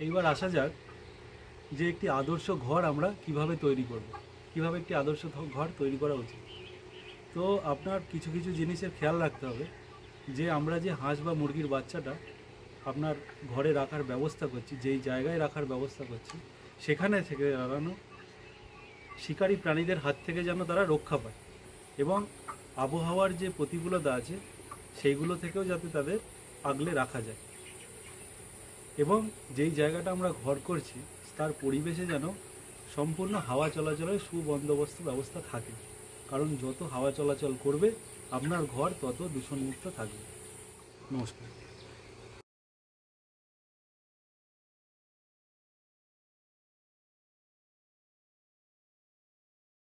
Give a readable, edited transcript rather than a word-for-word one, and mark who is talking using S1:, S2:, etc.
S1: এইবার আসা যাক যে একটি আদর্শ ঘর আমরা কিভাবে তৈরি করব, কিভাবে একটি আদর্শ ঘর তৈরি করা উচিত। তো আপনার কিছু কিছু জিনিসের খেয়াল রাখতে হবে যে আমরা যে হাঁস বা মুরগির বাচ্চাটা আপনার ঘরে রাখার ব্যবস্থা করছি, যেই জায়গায় রাখার ব্যবস্থা করছি, সেখানে থেকে যেন শিকারী প্রাণীদের হাত থেকে যেন তারা রক্ষা পায়, এবং আবহাওয়ার যে প্রতিকূলতা আছে সেইগুলো থেকেও যাতে তাদের আগলে রাখা যায়, এবং যেই জায়গাটা আমরা ঘর করছি তার পরিবেশে যেন সম্পূর্ণ হাওয়া চলাচলের সুবন্দোবস্ত ব্যবস্থা থাকে। কারণ যত হাওয়া চলাচল করবে আপনার ঘর তত দূষণমুক্ত থাকবে। নমস্কার।